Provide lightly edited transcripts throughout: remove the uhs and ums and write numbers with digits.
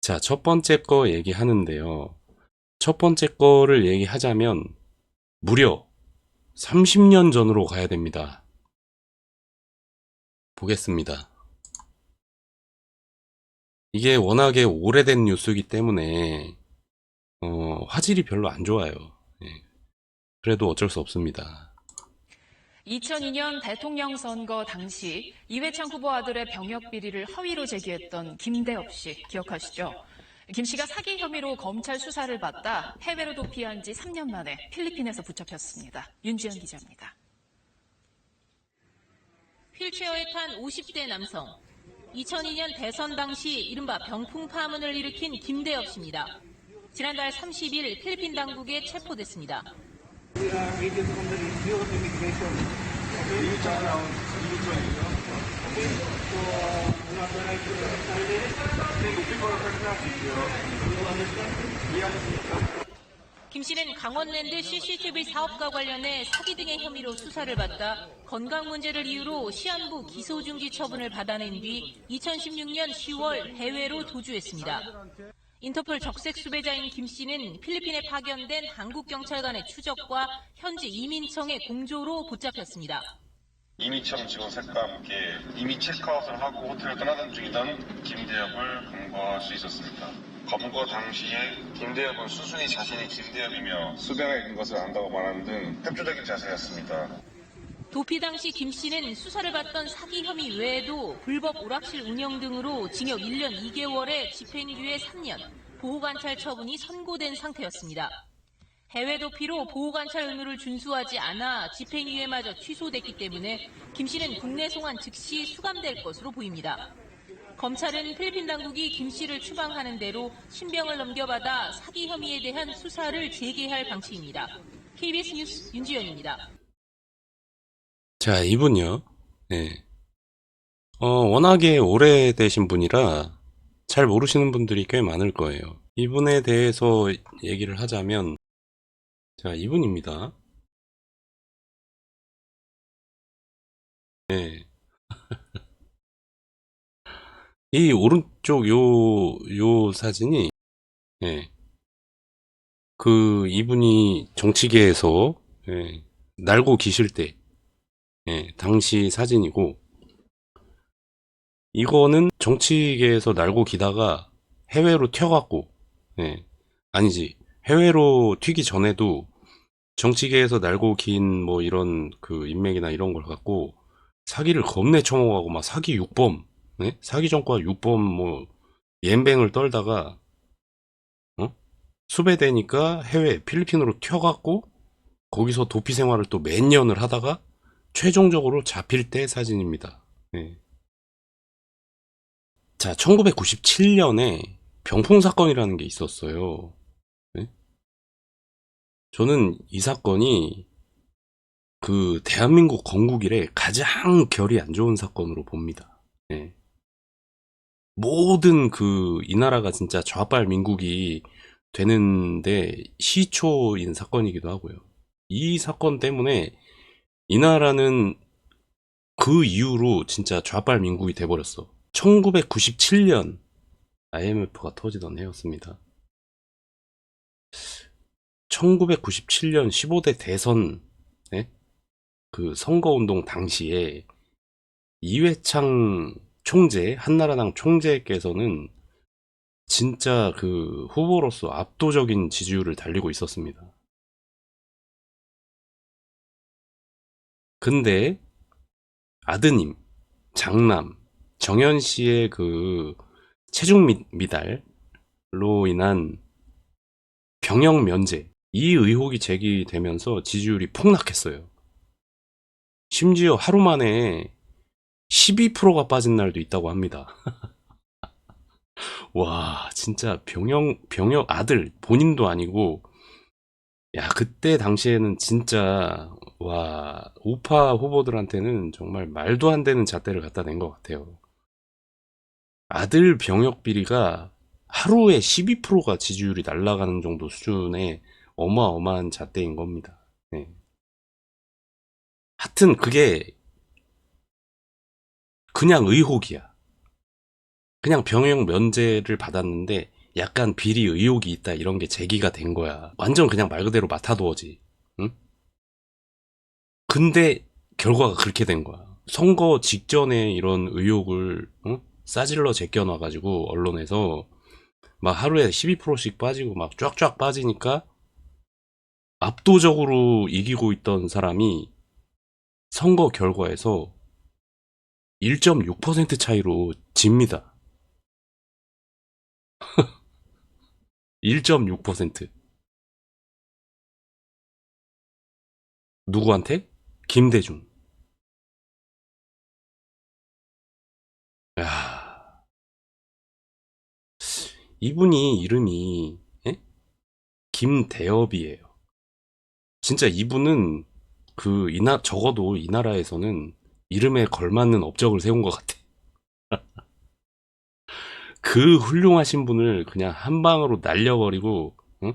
자, 첫 번째 거 얘기하는데요. 첫 번째 거를 얘기하자면 무려 30년 전으로 가야 됩니다. 보겠습니다. 이게 워낙에 오래된 뉴스이기 때문에 화질이 별로 안 좋아요. 예, 그래도 어쩔 수 없습니다. 2002년 대통령 선거 당시 이회창 후보 아들의 병역 비리를 허위로 제기했던 김대엽 씨 기억하시죠? 김 씨가 사기 혐의로 검찰 수사를 받다 해외로 도피한 지 3년 만에 필리핀에서 붙잡혔습니다. 윤지연 기자입니다. 휠체어에 탄 50대 남성. 2002년 대선 당시 이른바 병풍 파문을 일으킨 김대엽 씨입니다. 지난달 30일 필리핀 당국에 체포됐습니다. 김 씨는 강원랜드 CCTV 사업과 관련해 사기 등의 혐의로 수사를 받다 건강 문제를 이유로 시한부 기소중지 처분을 받아낸 뒤 2016년 10월 해외로 도주했습니다. 인터폴 적색 수배자인 김 씨는 필리핀에 파견된 한국 경찰관의 추적과 현지 이민청의 공조로 붙잡혔습니다. 이민청 직원 셋과 함께 이미 체크아웃을 하고 호텔을 떠나던 중이던 김대엽을 검거할 수 있었습니다. 검거 당시에 김대엽은 수순이 자신이 김대엽이며 수배가 있는 것을 안다고 말하는 등 협조적인 자세였습니다. 도피 당시 김 씨는 수사를 받던 사기 혐의 외에도 불법 오락실 운영 등으로 징역 1년 2개월에 집행유예 3년, 보호관찰 처분이 선고된 상태였습니다. 해외 도피로 보호관찰 의무를 준수하지 않아 집행유예마저 취소됐기 때문에 김 씨는 국내 송환 즉시 수감될 것으로 보입니다. 검찰은 필리핀 당국이 김 씨를 추방하는 대로 신병을 넘겨받아 사기 혐의에 대한 수사를 재개할 방침입니다. KBS 뉴스 윤지연입니다. 자, 이분요. 네. 워낙에 오래되신 분이라 잘 모르시는 분들이 꽤 많을 거예요. 이분에 대해서 얘기를 하자면, 자, 이분입니다. 네. 이 오른쪽 요 사진이, 예, 이분이 정치계에서, 예, 날고 기실 때, 예, 당시 사진이고, 이거는 정치계에서 날고 기다가 해외로 튀어갖고, 예, 아니지, 해외로 튀기 전에도 정치계에서 날고 긴 뭐 이런 그 인맥이나 이런 걸 갖고 사기를 겁내 쳐먹어가고 막 사기 6범, 예? 사기 전과 6범 뭐 옌뱅을 떨다가 수배되니까 해외 필리핀으로 튀어갖고 거기서 도피 생활을 또 몇 년을 하다가 최종적으로 잡힐 때 사진입니다. 예. 자, 1997년에 병풍 사건이라는 게 있었어요. 예? 저는 이 사건이 그 대한민국 건국 이래 가장 결이 안 좋은 사건으로 봅니다. 예. 모든 이 나라가 진짜 좌빨 민국이 되는데 시초인 사건이기도 하고요. 이 사건 때문에 이 나라는 그 이후로 진짜 좌빨 민국이 돼버렸어. 1997년 IMF가 터지던 해였습니다. 1997년 15대 대선, 네? 그 선거운동 당시에 이회창 총재, 한나라당 총재께서는 진짜 그 후보로서 압도적인 지지율을 달리고 있었습니다. 근데 아드님, 장남, 정현 씨의 그 체중 미달로 인한 병역 면제, 이 의혹이 제기되면서 지지율이 폭락했어요. 심지어 하루 만에 12%가 빠진 날도 있다고 합니다. 와, 진짜 병역 아들, 본인도 아니고, 야, 그때 당시에는 진짜, 와, 우파 후보들한테는 정말 말도 안 되는 잣대를 갖다 낸 것 같아요. 아들 병역 비리가 하루에 12%가 지지율이 날아가는 정도 수준의 어마어마한 잣대인 겁니다. 네. 하여튼 그게 그냥 의혹이야. 그냥 병역 면제를 받았는데 약간 비리 의혹이 있다 이런 게 제기가 된 거야. 완전 그냥 말 그대로 맡아두어지. 응? 근데 결과가 그렇게 된 거야. 선거 직전에 이런 의혹을 싸질러 제껴놔가지고 언론에서 막 하루에 12%씩 빠지고 막 쫙쫙 빠지니까 압도적으로 이기고 있던 사람이 선거 결과에서 1.6% 차이로 집니다. 1.6%. 누구한테? 김대중. 야, 이분이 이름이 예? 김대엽이에요. 진짜 이분은 적어도 이 나라에서는 이름에 걸맞는 업적을 세운 것 같아. 그 훌륭하신 분을 그냥 한 방으로 날려버리고, 응?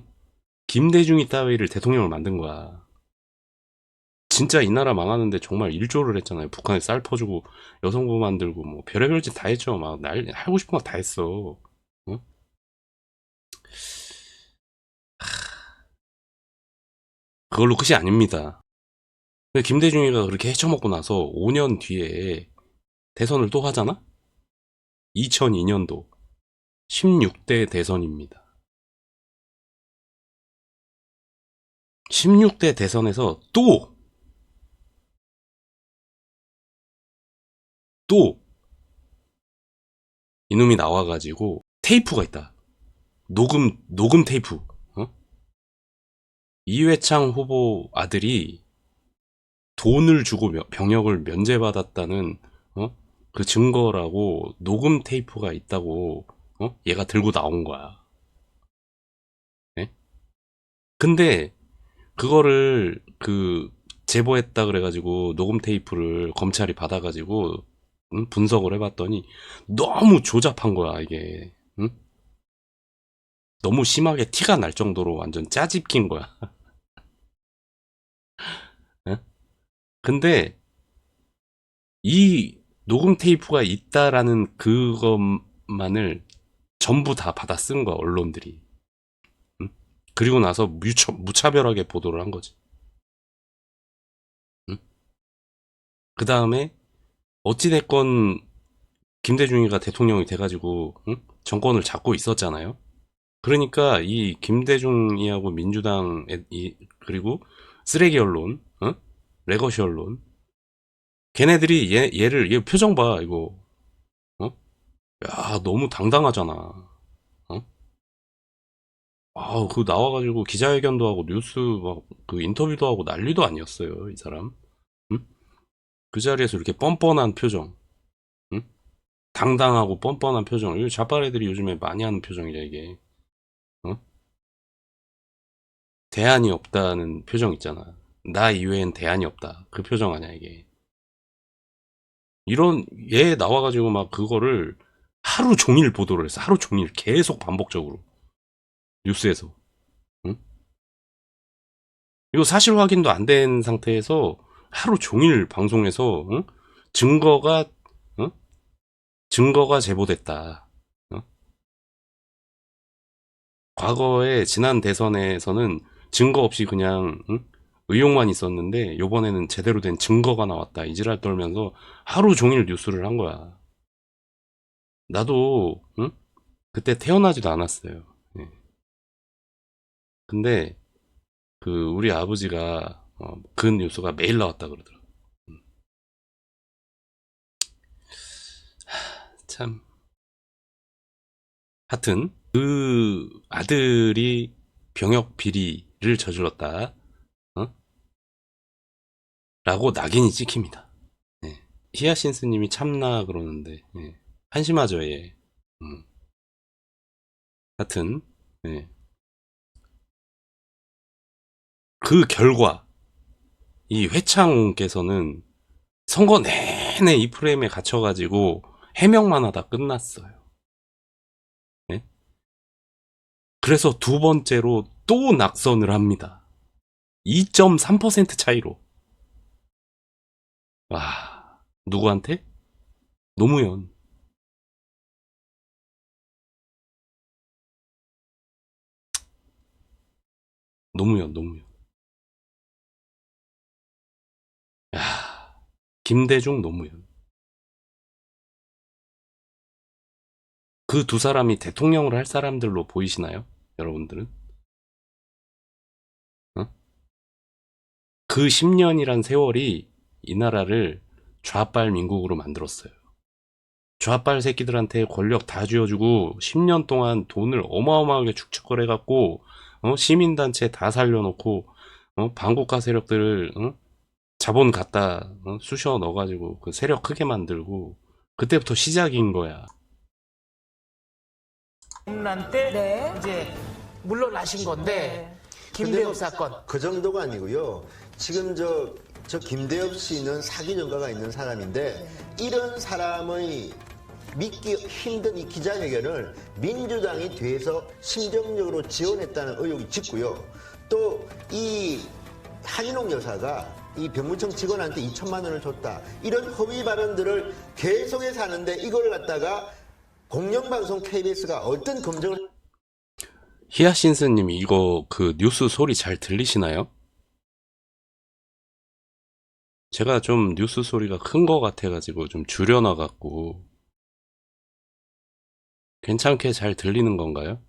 김대중이 따위를 대통령을 만든 거야. 진짜 이 나라 망하는데 정말 일조를 했잖아요. 북한에 쌀 퍼주고, 여성부 만들고, 뭐, 별의별 짓 다 했죠. 막, 하고 싶은 거 다 했어. 응? 그걸로 끝이 아닙니다. 근데 김대중이가 그렇게 헤쳐먹고 나서 5년 뒤에 대선을 또 하잖아? 2002년도 16대 대선입니다. 16대 대선에서 또 이놈이 나와가지고 테이프가 있다. 녹음 테이프. 어? 이회창 후보 아들이 돈을 주고 병역을 면제받았다는 그 증거라고 녹음 테이프가 있다고 얘가 들고 나온 거야. 예? 근데 그거를 제보했다 그래가지고 녹음 테이프를 검찰이 받아가지고 분석을 해봤더니 너무 조잡한 거야 이게. 응? 너무 심하게 티가 날 정도로 완전 짜집긴 거야. 응? 근데 이 녹음 테이프가 있다라는 그것만을 전부 다 받아 쓴 거야 언론들이. 응? 그리고 나서 무차별하게 보도를 한 거지. 응? 그 다음에 어찌됐건 김대중이가 대통령이 돼가지고 정권을 잡고 있었잖아요. 그러니까 이 김대중이하고 민주당 그리고 쓰레기 언론, 레거시 언론, 걔네들이 얘 표정 봐 이거, 어? 야 너무 당당하잖아. 어? 그 나와가지고 기자회견도 하고 뉴스 막 그 인터뷰도 하고 난리도 아니었어요 이 사람. 응? 그 자리에서 이렇게 뻔뻔한 표정, 응? 당당하고 뻔뻔한 표정. 이거 좌빨 애들이 요즘에 많이 하는 표정이야 이게. 어? 대안이 없다는 표정 있잖아. 나 이외엔 대안이 없다. 그 표정 아니야, 이게. 얘 나와가지고 막 그거를 하루 종일 보도를 했어. 하루 종일 계속 반복적으로. 뉴스에서. 응? 이거 사실 확인도 안 된 상태에서 하루 종일 방송에서, 응? 증거가, 응? 증거가 제보됐다. 어? 과거에 지난 대선에서는 증거 없이 그냥, 응? 의혹만 있었는데 요번에는 제대로 된 증거가 나왔다 이지랄 떨면서 하루 종일 뉴스를 한 거야. 나도 응? 그때 태어나지도 않았어요. 예. 근데 우리 아버지가 그 뉴스가 매일 나왔다 그러더라고. 음. 참 하여튼 그 아들이 병역 비리를 저질렀다 어? 라고 낙인이 찍힙니다. 예. 히아신스님이 참나 그러는데 한심하죠 얘. 음. 하여튼 예. 그 결과 이 회창께서는 선거 내내 이 프레임에 갇혀가지고 해명만 하다 끝났어요. 네? 그래서 두 번째로 또 낙선을 합니다. 2.3% 차이로. 와, 누구한테? 노무현. 노무현. 야, 김대중, 노무현. 그 두 사람이 대통령을 할 사람들로 보이시나요? 여러분들은? 어? 그 10년이란 세월이 이 나라를 좌빨 민국으로 만들었어요. 좌빨 새끼들한테 권력 다 쥐어주고 10년 동안 돈을 어마어마하게 축적거려갖고 시민단체 다 살려놓고 반국가 세력들을 자본 갖다 쑤셔 넣어가지고 그 세력 크게 만들고 그때부터 시작인 거야. 난 때 네. 이제 물러나신 건데 김대엽 사건. 그 정도가 아니고요. 지금 저 김대엽 씨는 사기 전과가 있는 사람인데 이런 사람의 믿기 힘든 이 기자회견을 민주당이 뒤에서 심정적으로 지원했다는 의혹이 짙고요. 또 이 한인옥 여사가 이 병무청 직원한테 2천만 원을 줬다. 이런 허위 발언들을 계속해서 하는데 이걸 갖다가 공영방송 KBS가 어떤 검증을 히아신스님 이거 그 뉴스 소리 잘 들리시나요? 제가 좀 뉴스 소리가 큰 거 같아가지고 좀 줄여놔갖고 괜찮게 잘 들리는 건가요?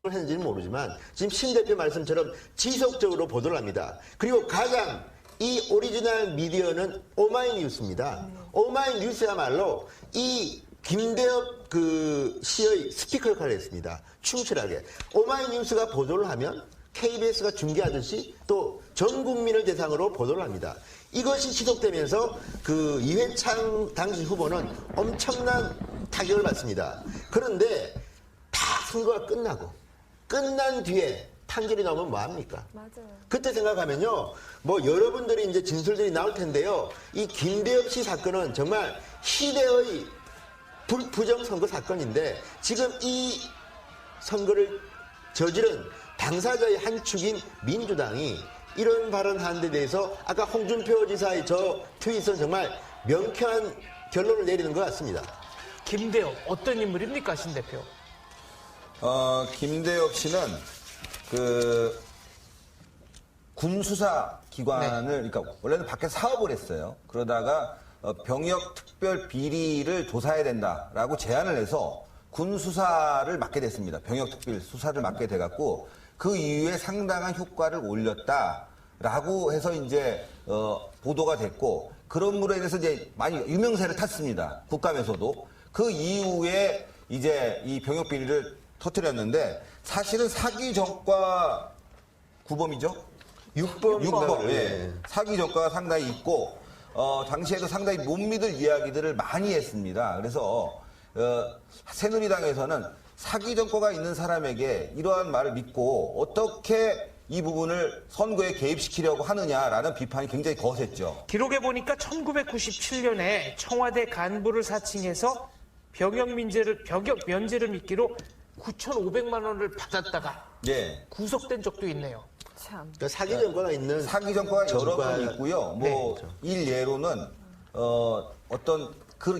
했는지는 모르지만 지금 신 대표 말씀처럼 지속적으로 보도를 합니다. 그리고 가장 이 오리지널 미디어는 오마이뉴스입니다. 오마이뉴스야말로 이 김대엽 그 씨의 스피커 역할을 했습니다. 충실하게. 오마이뉴스가 보도를 하면 KBS가 중계하듯이 또 전 국민을 대상으로 보도를 합니다. 이것이 지속되면서 그 이회창 당시 후보는 엄청난 타격을 받습니다. 그런데 다 선거가 끝난 뒤에 판결이 나오면 뭐합니까? 맞아요. 그때 생각하면요, 뭐 여러분들이 이제 진술들이 나올 텐데요. 이 김대엽 씨 사건은 정말 시대의 부정선거 사건인데 지금 이 선거를 저지른 당사자의 한 축인 민주당이 이런 발언하는 데 대해서 아까 홍준표 지사의 저 트윗은 정말 명쾌한 결론을 내리는 것 같습니다. 김대엽 어떤 인물입니까, 신 대표? 김대엽 씨는 그 군수사 기관을 그러니까 원래는 밖에 사업을 했어요. 그러다가 병역 특별 비리를 조사해야 된다라고 제안을 해서 군수사를 맡게 됐습니다. 병역 특별 수사를 맡게 돼갖고 그 이후에 상당한 효과를 올렸다라고 해서 이제 보도가 됐고 그런 물에 대해서 이제 많이 유명세를 탔습니다. 국감에서도 그 이후에 이제 이 병역 비리를 터뜨렸는데 사실은 사기 전과 구범이죠. 6범. 예. 사기 전과가 상당히 있고 당시에도 상당히 못 믿을 이야기들을 많이 했습니다. 그래서 새누리당에서는 사기 전과가 있는 사람에게 이러한 말을 믿고 어떻게 이 부분을 선거에 개입시키려고 하느냐라는 비판이 굉장히 거셌죠. 기록에 보니까 1997년에 청와대 간부를 사칭해서 병역 면제를 미끼로 9,500만 원을 받았다가 예. 구속된 적도 있네요. 참. 그러니까 사기 전과가 있는 사기 전과가 여러 전과- 번 있고요. 뭐 일예로는 어떤 그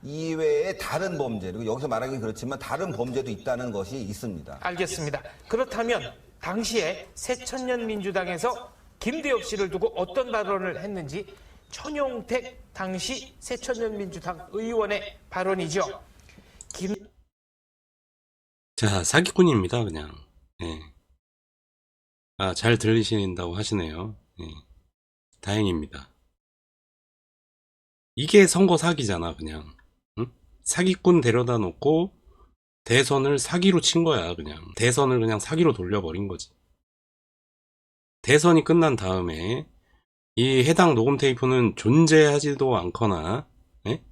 이외에 다른 범죄 그리고 여기서 말하기 그렇지만 다른 범죄도 있다는 것이 있습니다. 알겠습니다. 그렇다면 당시에 새천년 민주당에서 김대엽 씨를 두고 어떤 발언을 했는지 천용택 당시 새천년 민주당 의원의 발언이죠. 자, 사기꾼입니다, 그냥. 예. 아, 잘 들리신다고 하시네요. 예. 다행입니다. 이게 선거 사기잖아, 그냥. 응? 사기꾼 데려다 놓고 대선을 사기로 친 거야, 그냥. 대선을 그냥 사기로 돌려버린 거지. 대선이 끝난 다음에 이 해당 녹음 테이프는 존재하지도 않거나 예?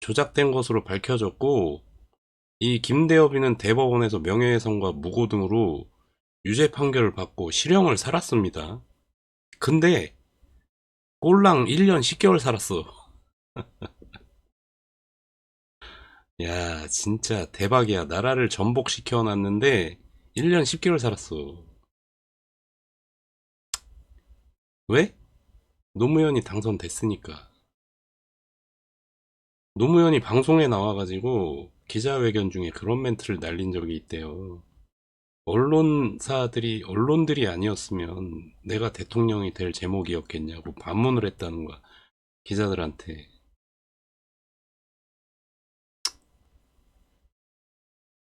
조작된 것으로 밝혀졌고 이 김대엽이는 대법원에서 명예훼손과 무고 등으로 유죄 판결을 받고 실형을 살았습니다. 근데 꼴랑 1년 10개월 살았어. 야, 진짜 대박이야. 나라를 전복시켜 놨는데 1년 10개월 살았어. 왜? 노무현이 당선됐으니까. 노무현이 방송에 나와가지고 기자회견 중에 그런 멘트를 날린 적이 있대요. 언론들이 아니었으면 내가 대통령이 될 제목이었겠냐고 반문을 했다는 거야. 기자들한테.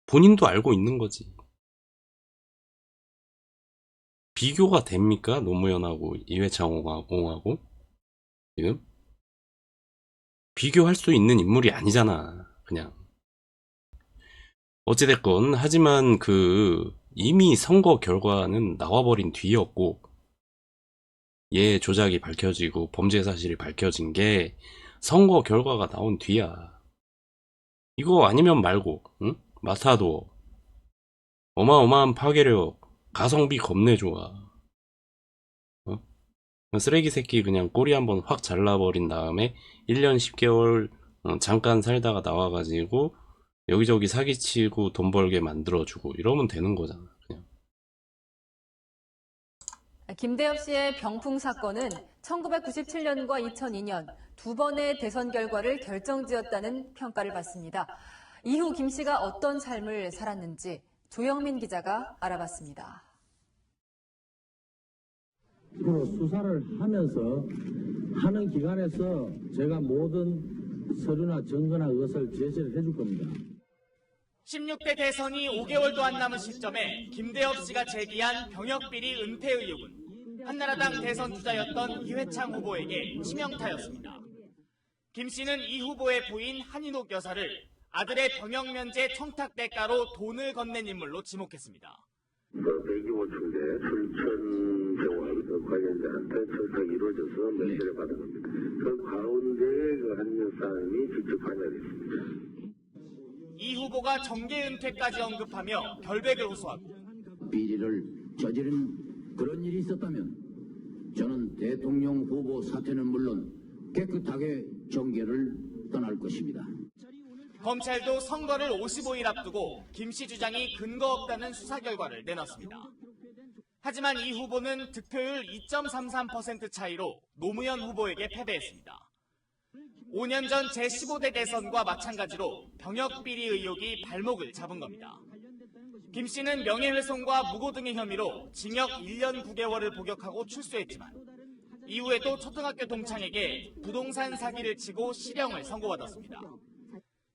본인도 알고 있는 거지. 비교가 됩니까? 노무현하고 이회창 옹하고? 지금? 비교할 수 있는 인물이 아니잖아. 그냥. 어찌됐건, 하지만 이미 선거 결과는 나와버린 뒤였고, 얘 조작이 밝혀지고 범죄 사실이 밝혀진 게 선거 결과가 나온 뒤야. 이거 아니면 말고, 응? 마타도 어마어마한 파괴력, 가성비 겁내 좋아. 어? 쓰레기 새끼 그냥 꼬리 한번 확 잘라버린 다음에 1년 10개월 잠깐 살다가 나와가지고 여기저기 사기치고 돈 벌게 만들어주고 이러면 되는 거잖아. 그냥. 김대엽 씨의 병풍 사건은 1997년과 2002년 두 번의 대선 결과를 결정지었다는 평가를 받습니다. 이후 김 씨가 어떤 삶을 살았는지 조영민 기자가 알아봤습니다. 수사를 하면서 하는 기간에서 제가 모든 서류나 증거나 그것을 제시를 해줄 겁니다. 16대 대선이 5개월도 안 남은 시점에 김대엽 씨가 제기한 병역비리 은폐 의혹은 한나라당 대선 주자였던 이회창 후보에게 치명타였습니다. 김 씨는 이 후보의 부인 한인옥 여사를 아들의 병역 면제 청탁 대가로 돈을 건넨 인물로 지목했습니다. 대규모 중대 순천 병원 관련자한테 청탁이 이루어져서 면제를 받은 겁니다. 그 가운데 한 여사님이 직접 관여했습니다. 이 후보가 정계 은퇴까지 언급하며 결백을 호소하고 비리를 저지른 그런 일이 있었다면 저는 대통령 후보 사퇴는 물론 깨끗하게 정계를 떠날 것입니다. 검찰도 선거를 55일 앞두고 김 씨 주장이 근거 없다는 수사 결과를 내놨습니다. 하지만 이 후보는 득표율 2.33% 차이로 노무현 후보에게 패배했습니다. 5년 전 제15대 대선과 마찬가지로 병역비리 의혹이 발목을 잡은 겁니다. 김 씨는 명예훼손과 무고 등의 혐의로 징역 1년 9개월을 복역하고 출소했지만 이후에도 초등학교 동창에게 부동산 사기를 치고 실형을 선고받았습니다.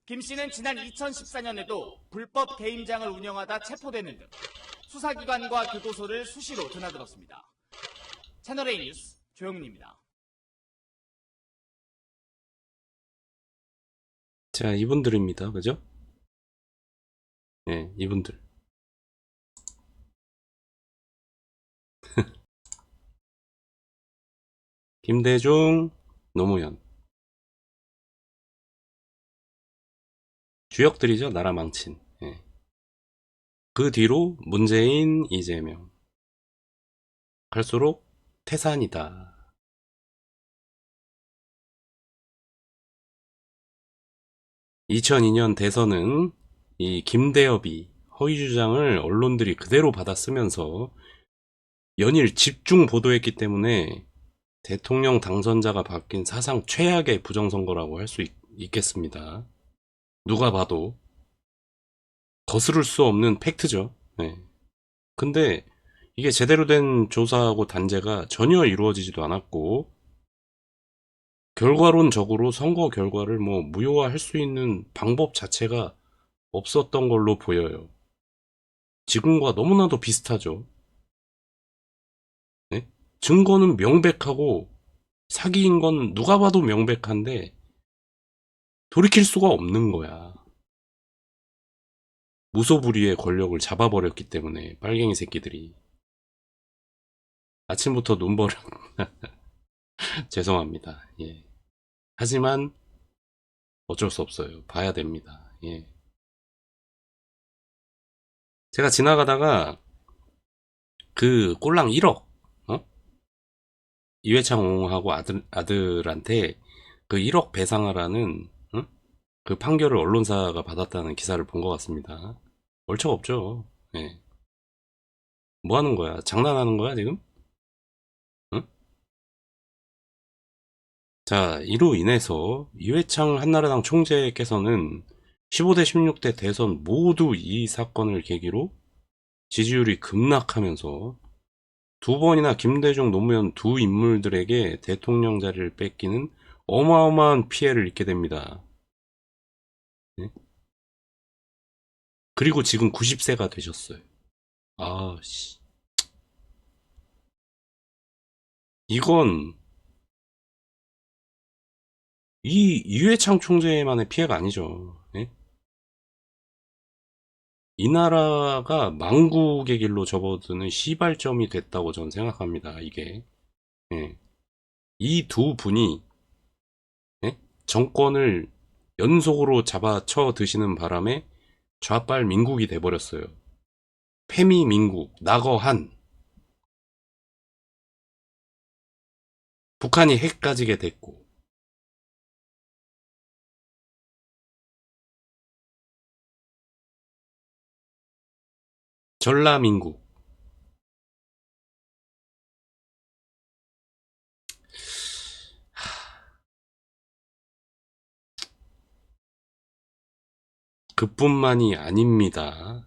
김 씨는 지난 2014년에도 불법 게임장을 운영하다 체포되는 등 수사기관과 교도소를 수시로 드나들었습니다. 채널A 뉴스 조영민입니다. 자, 이분들입니다. 그죠? 네, 이분들. 김대중, 노무현. 주역들이죠. 나라 망친. 예. 그 뒤로 문재인, 이재명. 갈수록 태산이다. (2002년) 대선은 이 김대엽이 허위 주장을 언론들이 그대로 받아쓰면서 연일 집중 보도했기 때문에 대통령 당선자가 바뀐 사상 최악의 부정선거라고 할 수 있겠습니다. 누가 봐도 거스를 수 없는 팩트죠. 네. 근데 이게 제대로 된 조사하고 단죄가 전혀 이루어지지도 않았고 결과론적으로 선거 결과를 무효화할 수 있는 방법 자체가 없었던 걸로 보여요. 지금과 너무나도 비슷하죠. 네? 증거는 명백하고 사기인 건 누가 봐도 명백한데 돌이킬 수가 없는 거야. 무소불위의 권력을 잡아버렸기 때문에 빨갱이 새끼들이. 아침부터 눈버려. 죄송합니다. 예. 하지만 어쩔 수 없어요. 봐야 됩니다. 예. 제가 지나가다가 그 꼴랑 1억 이회창 옹호하고 아들한테 그 1억 배상하라는 그 판결을 언론사가 받았다는 기사를 본 것 같습니다. 얼척 없죠. 예. 뭐 하는 거야? 장난하는 거야 지금? 응? 자, 이로 인해서 이회창 한나라당 총재께서는 15대 16대 대선 모두 이 사건을 계기로 지지율이 급락하면서 두 번이나 김대중, 노무현 두 인물들에게 대통령 자리를 뺏기는 어마어마한 피해를 입게 됩니다. 네? 그리고 지금 90세가 되셨어요. 아씨. 이건 이 이회창 총재만의 피해가 아니죠. 예? 이 나라가 망국의 길로 접어드는 시발점이 됐다고 저는 생각합니다. 이게 예. 이 두 분이 예? 정권을 연속으로 잡아쳐 드시는 바람에 좌빨 민국이 돼버렸어요. 패미 민국, 낙어한. 북한이 핵 가지게 됐고. 전라민국. 그뿐만이 아닙니다.